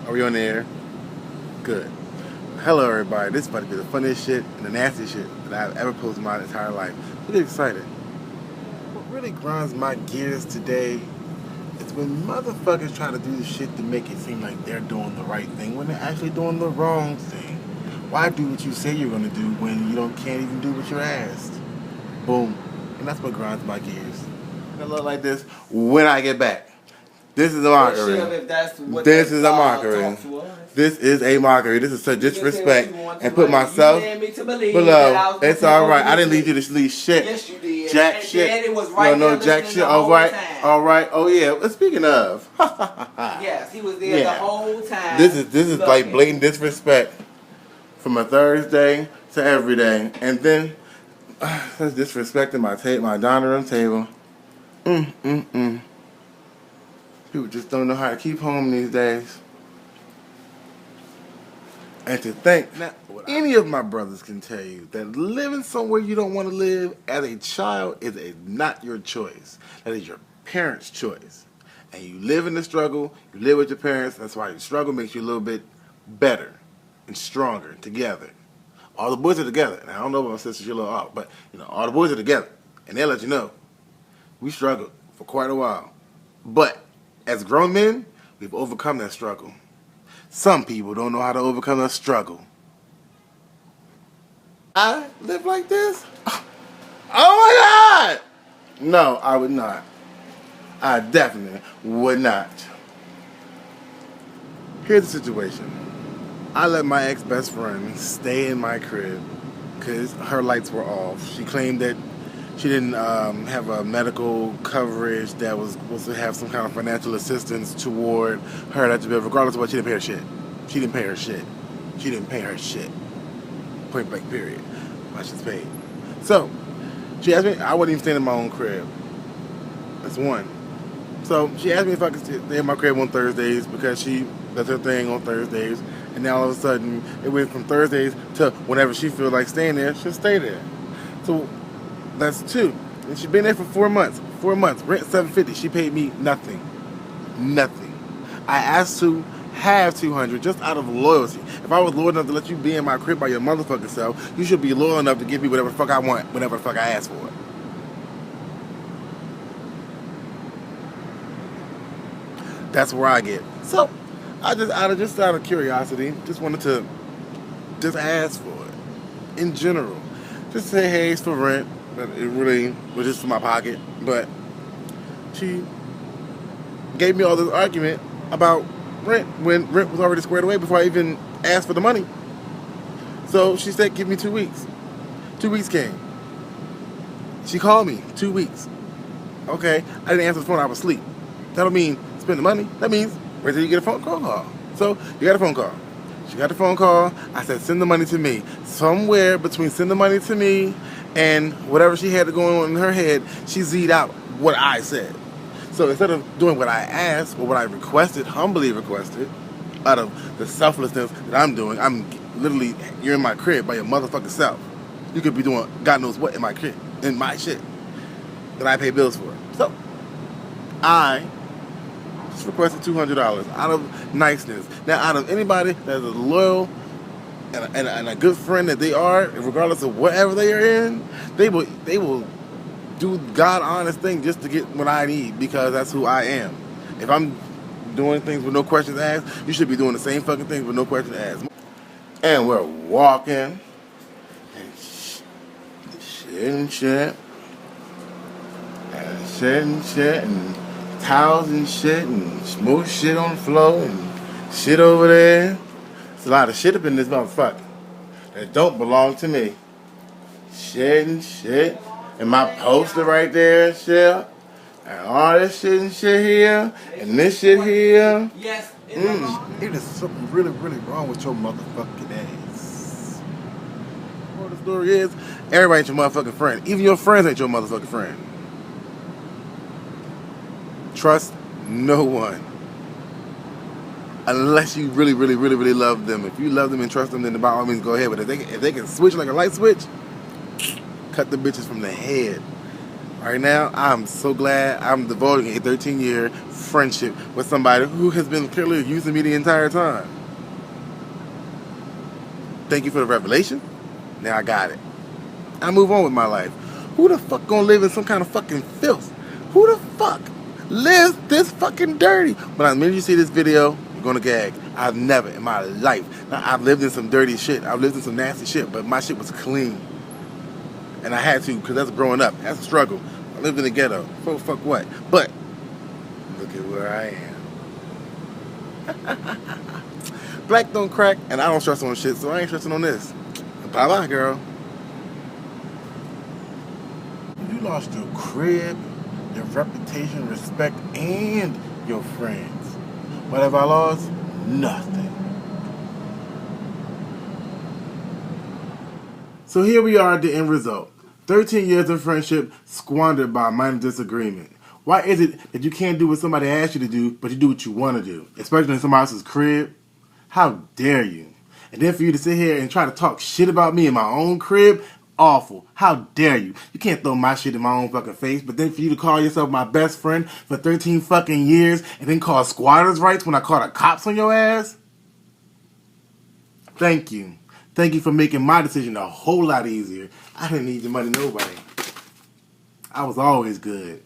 Are we on the air? Good. Hello, everybody. This is about to be the funniest shit and the nastiest shit that I've ever posted in my entire life. Really excited. What really grinds my gears today is when motherfuckers try to do the shit to make it seem like they're doing the right thing when they're actually doing the wrong thing. Why do what you say you're going to do when you can't even do what you're asked? Boom. And that's what grinds my gears. It'll look like this when I get back. This is a mockery. This is a mockery. This is a mockery. This is such disrespect. And put myself below. It's alright. I didn't lead you to leave shit. Yes, you did. Jack shit. Daddy was right no jack shit. Alright. Alright. Oh yeah. Well, speaking of. Yes, he was there the whole time. This is like blatant disrespect. From a Thursday to every day. And then that's disrespecting my dining room table. People just don't know how to keep home these days. And to think, now, any of my brothers can tell you that living somewhere you don't want to live as a child is not your choice. That is your parents' choice. And you live in the struggle, you live with your parents, that's why your struggle makes you a little bit better and stronger together. All the boys are together. And I don't know about my sisters, you're a little off, but all the boys are together. And they'll let you know. We struggled for quite a while. But as grown men, we've overcome that struggle. Some people don't know how to overcome that struggle. I live like this? Oh my God! No, I would not. I definitely would not. Here's the situation. I let my ex-best friend stay in my crib because her lights were off. She claimed that she didn't have a medical coverage that was supposed to have some kind of financial assistance toward her that bill, regardless of what. She didn't pay her shit. She didn't pay her shit. She didn't pay her shit. Point blank, period. My shit's paid. So, she asked me, I wasn't even staying in my own crib. That's one. So, she asked me if I could stay in my crib on Thursdays because she does her thing on Thursdays. And now all of a sudden, it went from Thursdays to whenever she feels like staying there, she'll stay there. So, that's two. And she's been there for 4 months. 4 months. Rent $750. She paid me nothing. Nothing. I asked to have $200 just out of loyalty. If I was loyal enough to let you be in my crib by your motherfucking self, you should be loyal enough to give me whatever the fuck I want, whenever the fuck I ask for it. That's where I get. So, I just out of curiosity, just wanted to just ask for it. In general. Just say, hey, it's for rent. But it really was just for my pocket. But she gave me all this argument about rent when rent was already squared away before I even asked for the money. So she said, give me 2 weeks. 2 weeks came. She called me 2 weeks. Okay, I didn't answer the phone, I was asleep. That don't mean spend the money. That means wait till you get a phone call. So you got a phone call. She got the phone call. I said, send the money to me. Somewhere between send the money to me and whatever she had going on in her head, she Z'd out what I said. So instead of doing what I asked or what I requested, humbly requested, out of the selflessness that I'm doing, I'm literally, you're in my crib by your motherfucking self. You could be doing God knows what in my crib, in my shit, that I pay bills for. So, I just requested $200 out of niceness. Now, out of anybody that's a loyal and a good friend that they are, regardless of whatever they are in, they will do God honest thing just to get what I need because that's who I am. If I'm doing things with no questions asked, you should be doing the same fucking things with no questions asked. And we're walking and shit and shit and shit and shit and towels and shit and smooth shit on the floor and shit over there. There's a lot of shit up in this motherfucker that don't belong to me. Shit and shit. And my poster right there and shit. And all this shit and shit here. And this shit here. Yes. It is something really, really wrong with your motherfucking ass. Well, the story is, everybody ain't your motherfucking friend. Even your friends ain't your motherfucking friend. Trust no one. Unless you really, really, really, really love them. If you love them and trust them, then by all means go ahead. But if they can switch like a light switch, cut the bitches from the head. Right now, I'm so glad I'm devoting a 13-year friendship with somebody who has been clearly using me the entire time. Thank you for the revelation. Now I got it. I move on with my life. Who the fuck gonna live in some kind of fucking filth? Who the fuck lives this fucking dirty? But the minute you see this video, you're gonna gag. I've never in my life. Now, I've lived in some dirty shit. I've lived in some nasty shit, but my shit was clean. And I had to, because that's growing up. That's a struggle. I lived in the ghetto. Fuck what? But look at where I am. Black don't crack, and I don't stress on shit, so I ain't stressing on this. Bye-bye, girl. You lost your crib, your reputation, respect, and your friends. What have I lost? Nothing. So here we are at the end result. 13 years of friendship squandered by a minor disagreement. Why is it that you can't do what somebody asks you to do, but you do what you want to do? Especially in somebody else's crib? How dare you? And then for you to sit here and try to talk shit about me in my own crib? Awful. How dare you? You can't throw my shit in my own fucking face, but then for you to call yourself my best friend for 13 fucking years and then call squatters' rights when I call the cops on your ass? Thank you. Thank you for making my decision a whole lot easier. I didn't need your money, nobody. I was always good.